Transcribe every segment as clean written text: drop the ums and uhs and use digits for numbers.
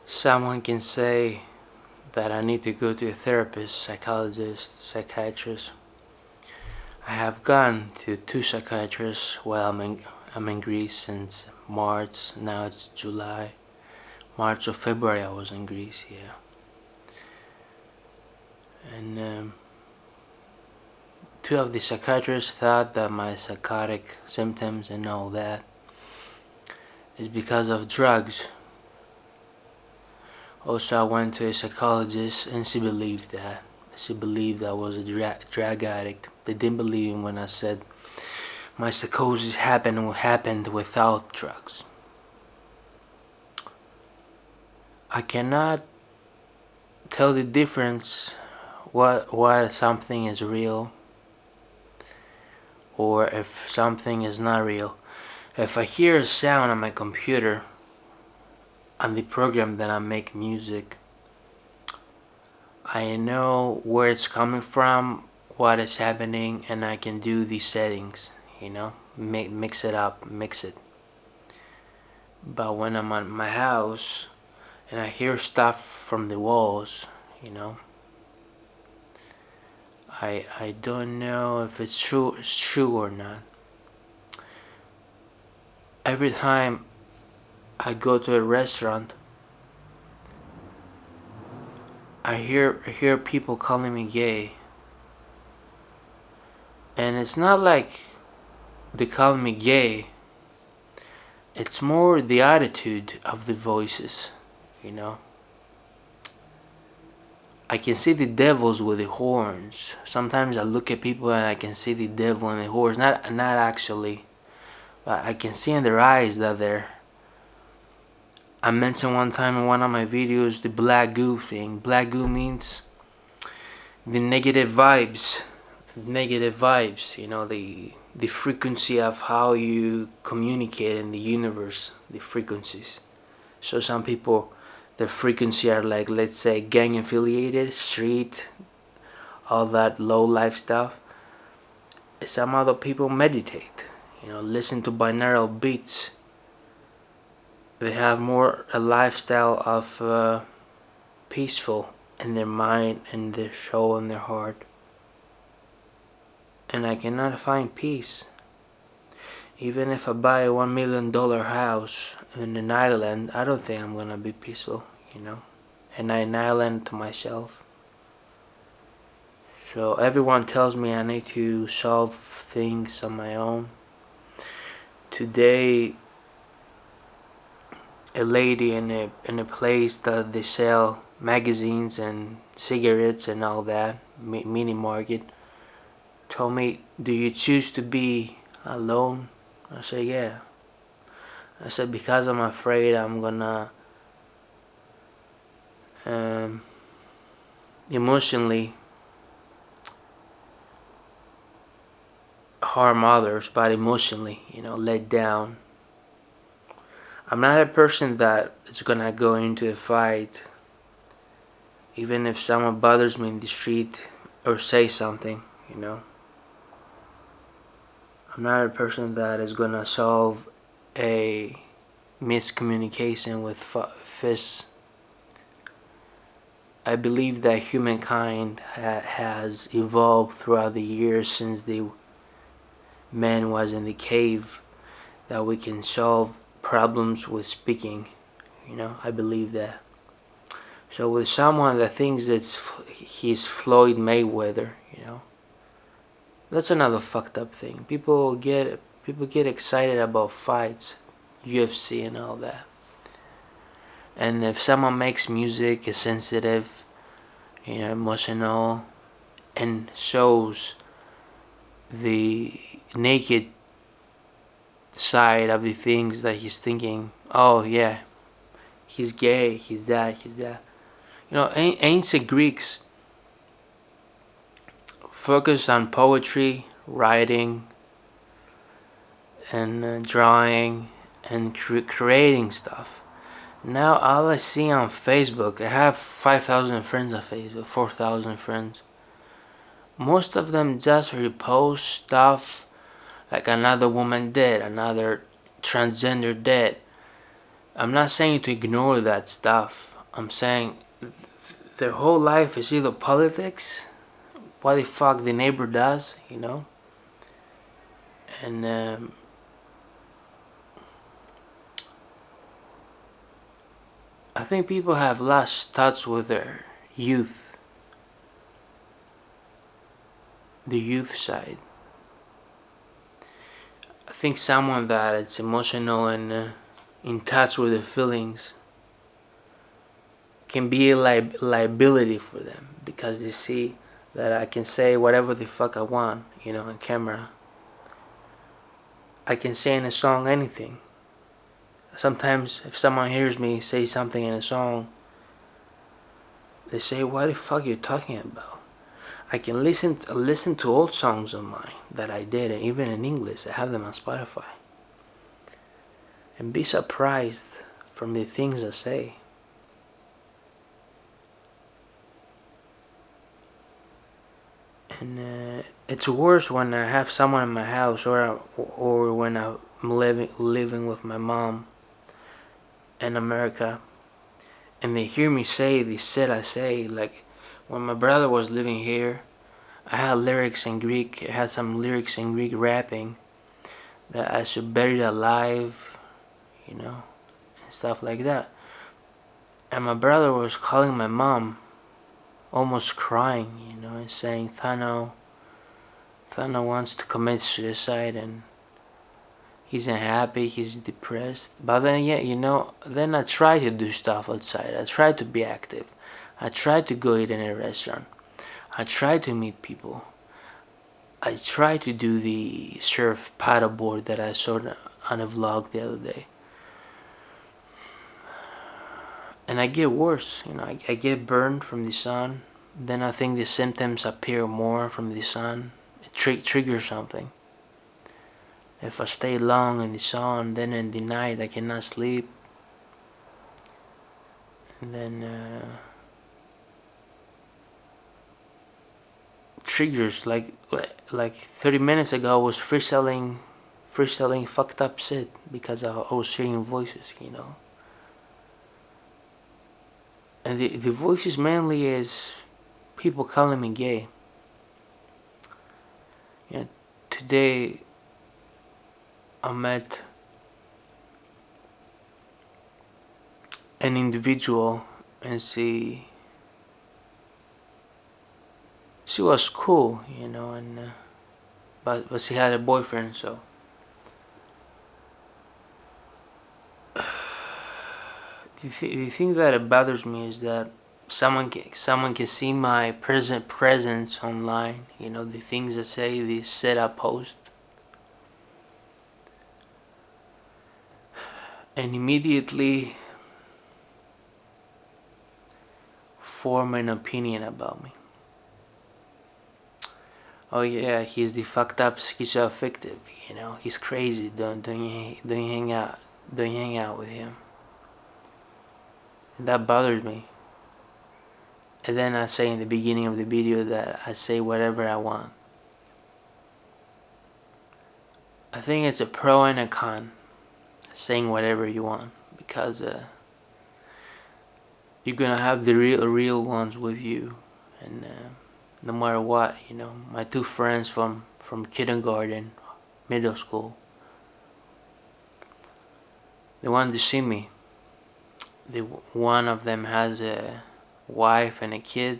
Someone can say that I need to go to a therapist, psychologist, psychiatrist. I have gone to 2 psychiatrists while I'm in Greece since March. Now it's July. March or February I was in Greece, yeah. And 2 of the psychiatrists thought that my psychotic symptoms and all that is because of drugs. Also, I went to a psychologist and she believed that. She believed I was a drug addict. They didn't believe me when I said my psychosis happened without drugs. I cannot tell the difference what something is real or if something is not real. If I hear a sound on my computer, on the program that I make music, I know where it's coming from, what is happening, and I can do the settings, mix it up, mix it. But when I'm at my house and I hear stuff from the walls, I don't know if it's true or not. Every time I go to a restaurant, I hear people calling me gay. And it's not like they call me gay. It's more the attitude of the voices, I can see the devils with the horns. Sometimes I look at people and I can see the devil in the horns. Not actually, but I can see in their eyes that they're. I mentioned one time in one of my videos the black goo thing. Black goo means the negative vibes. The frequency of how you communicate in the universe, the frequencies. So some people, their frequency are like, let's say, gang affiliated, street, all that low life stuff. Some other people meditate, listen to binaural beats. They have more a lifestyle of peaceful in their mind and their soul and their heart. And I cannot find peace. Even if I buy a $1 million house in an island, I don't think I'm gonna be peaceful, And an island to myself. So everyone tells me I need to solve things on my own. Today, a lady in a place that they sell magazines and cigarettes and all that, mini market, told me, "Do you choose to be alone?" I said, "Yeah." I said, "Because I'm afraid I'm gonna emotionally harm others, but emotionally, let down. I'm not a person that is gonna go into a fight, even if someone bothers me in the street or say something, I'm not a person that is gonna solve a miscommunication with fists. I believe that humankind has evolved throughout the years since the man was in the cave, that we can solve problems with speaking. I believe that. So with someone that thinks he's Floyd Mayweather, that's another fucked up thing. People get excited about fights, UFC and all that. And if someone makes music, is sensitive, emotional, and shows the naked side of the things that he's thinking, oh yeah, he's gay, he's that. Ancient Greeks focused on poetry, writing, and drawing, and creating stuff. Now all I see on Facebook, I have 5,000 friends on Facebook, 4,000 friends. Most of them just repost stuff like another woman did, another transgender did. I'm not saying to ignore that stuff. I'm saying their whole life is either politics, what the fuck the neighbor does, and I think people have lost touch with their youth, the youth side. I think someone that is emotional and in touch with their feelings can be a liability for them because they see that I can say whatever the fuck I want, on camera. I can say in a song anything. Sometimes if someone hears me say something in a song, they say, "What the fuck you talking about?" I can listen to old songs of mine that I did, and even in English. I have them on Spotify, and be surprised from the things I say. And it's worse when I have someone in my house, or when I'm living with my mom in America, and they hear me say the shit I say. Like when my brother was living here, I had lyrics in Greek. I had some lyrics in Greek rapping that I should bury it alive, and stuff like that. And my brother was calling my mom, almost crying, and saying Thano wants to commit suicide and he's unhappy, he's depressed. But then, then I try to do stuff outside. I try to be active. I try to go eat in a restaurant. I try to meet people. I try to do the surf paddleboard that I saw on a vlog the other day. And I get worse, I get burned from the sun. Then I think the symptoms appear more from the sun. It triggers something. If I stay long in the sun, then in the night I cannot sleep. And then triggers like 30 minutes ago I was freestyling fucked up shit because I was hearing voices, And the voices mainly is people calling me gay. Today I met an individual and she was cool, and but she had a boyfriend, so the thing that bothers me is that someone can see my presence online, the things I say, the shit I post, and immediately form an opinion about me. Oh yeah, he's the fucked up schizoaffective, he's crazy. Don't hang out with him. And that bothers me. And then I say in the beginning of the video that I say whatever I want. I think it's a pro and a con, saying whatever you want, because you're gonna have the real ones with you, and no matter what, my two friends from kindergarten, middle school, they wanted to see me. One of them has a wife and a kid.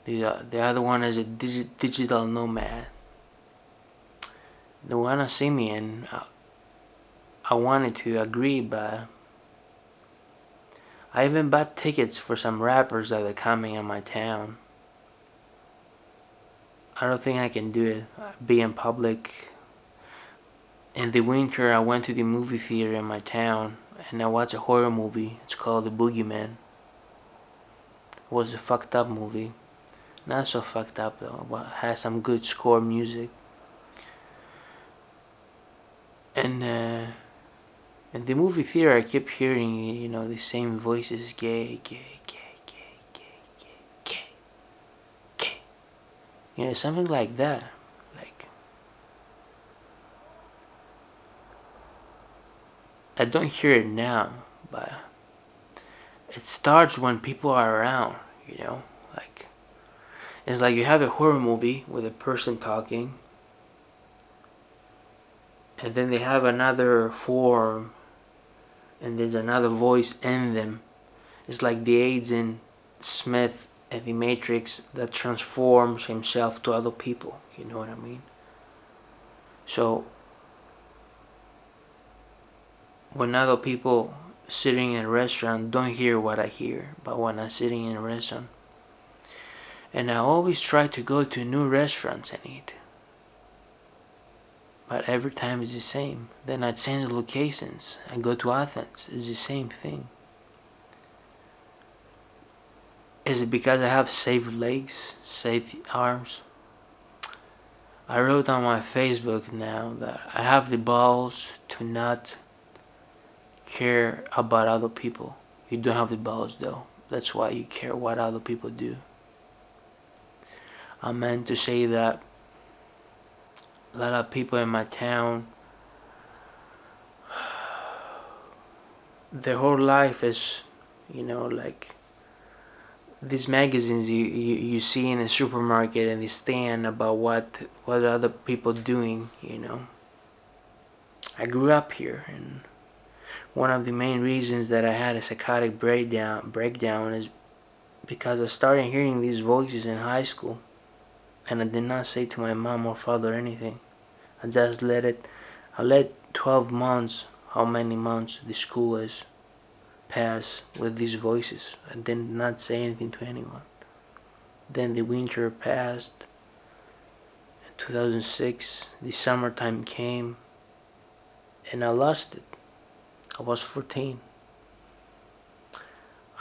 The other one is a digital nomad. They wanna see me, and I wanted to agree, but I even bought tickets for some rappers that are coming in my town. I don't think I can do it. Be in public. In the winter, I went to the movie theater in my town and I watched a horror movie. It's called The Boogeyman. It was a fucked up movie. Not so fucked up though, but had some good score music. And in the movie theater, I kept hearing, the same voices: gay, gay, gay, gay, gay, gay, gay, gay. Something like that. Like, I don't hear it now, but it starts when people are around, you know? Like, it's like you have a horror movie with a person talking, and then they have another form, and there's another voice in them. It's like the agent Smith in the Matrix that transforms himself to other people, you know what I mean? So, when other people sitting in a restaurant don't hear what I hear, but when I'm sitting in a restaurant, and I always try to go to new restaurants and eat, but every time it's the same. Then I change the locations. I go to Athens. It's the same thing. Is it because I have saved legs, saved arms? I wrote on my Facebook now that I have the balls to not care about other people. You don't have the balls though. That's why you care what other people do. I meant to say that a lot of people in my town, their whole life is, like these magazines you see in the supermarket and they stand about what other people doing, I grew up here, and one of the main reasons that I had a psychotic breakdown is because I started hearing these voices in high school, and I did not say to my mom or father anything. I just I let 12 months, how many months the school is, pass with these voices. I did not say anything to anyone. Then the winter passed. In 2006, the summertime came, and I lost it. I was 14.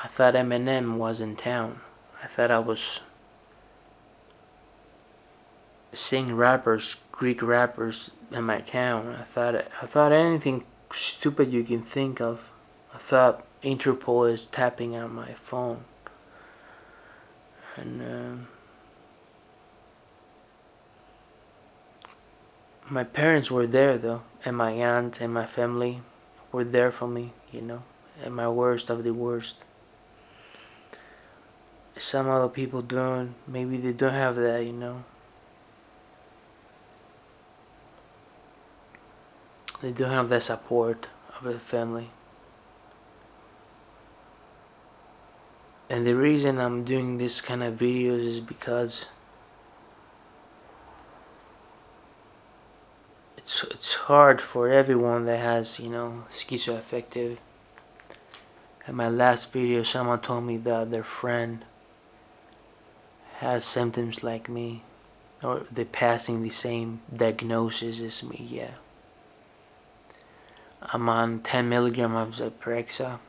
I thought Eminem was in town. I thought I was seeing rappers, Greek rappers in my town. I thought anything stupid you can think of. I thought Interpol is tapping on my phone. And my parents were there though, and my aunt and my family were there for me, at my worst of the worst. Some other people don't, maybe they don't have that. They don't have that support of a family. And the reason I'm doing this kind of videos is because it's hard for everyone that has, schizoaffective. In my last video, someone told me that their friend has symptoms like me, or they're passing the same diagnosis as me. Yeah, I'm on 10 milligrams of Zyprexa.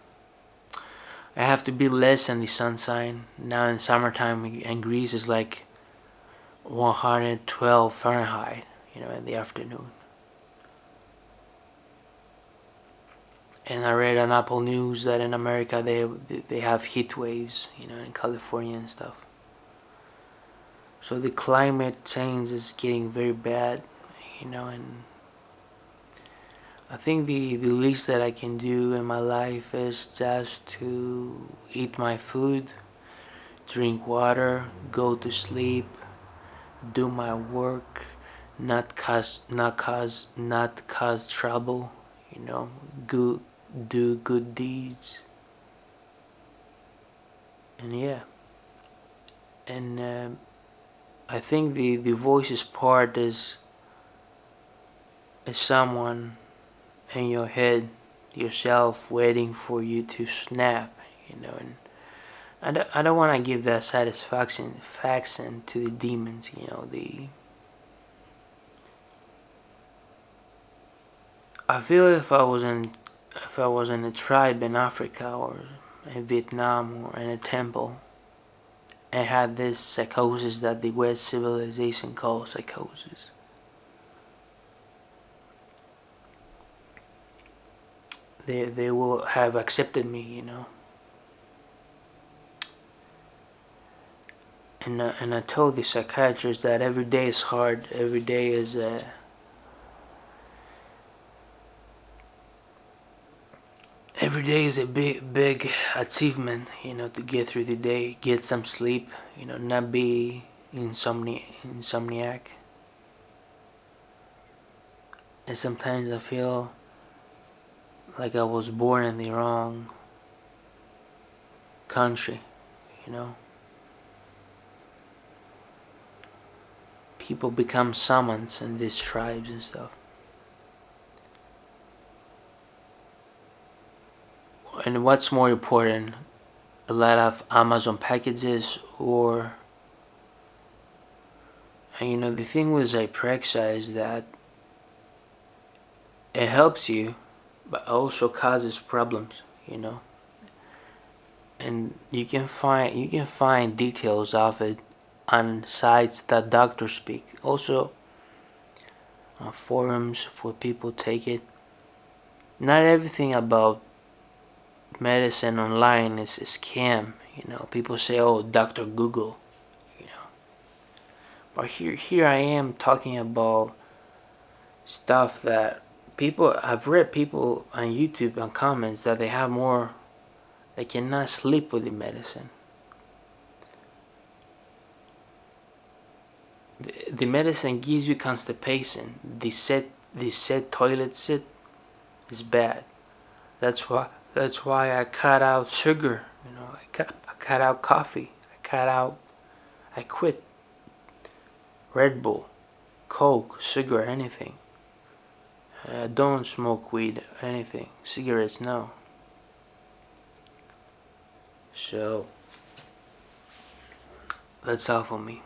I have to be less in the sunshine. Now in summertime in Greece is like 112 Fahrenheit, in the afternoon. And I read on Apple News that in America they have heat waves, in California and stuff. So the climate change is getting very bad, and I think the least that I can do in my life is just to eat my food, drink water, go to sleep, do my work, not cause trouble, do good deeds, and yeah. And I think the voices part is someone in your head, yourself, waiting for you to snap, and I don't want to give that satisfaction to the demons, I feel if I was in a tribe in Africa or in Vietnam or in a temple and had this psychosis that the West civilization calls psychosis, they will have accepted me, And I told the psychiatrist that every day is hard. Every day is every day is a big achievement, to get through the day, get some sleep, not be insomniac. And sometimes I feel like I was born in the wrong country, you know. People become shamans in these tribes and stuff. And what's more important, a lot of Amazon packages or the thing with Zyprexa is that it helps you but also causes problems, and you can find details of it on sites that doctors speak, also forums for people take it. Not everything about medicine online is a scam. People say, oh, Dr. Google, but here I am talking about stuff that I've read people on YouTube and comments that they cannot sleep with the medicine. The medicine gives you constipation. The set toilet sit is bad. That's why I cut out sugar. I cut out coffee. I quit Red Bull, Coke, sugar, anything. Don't smoke weed, anything. Cigarettes, no. So that's all for me.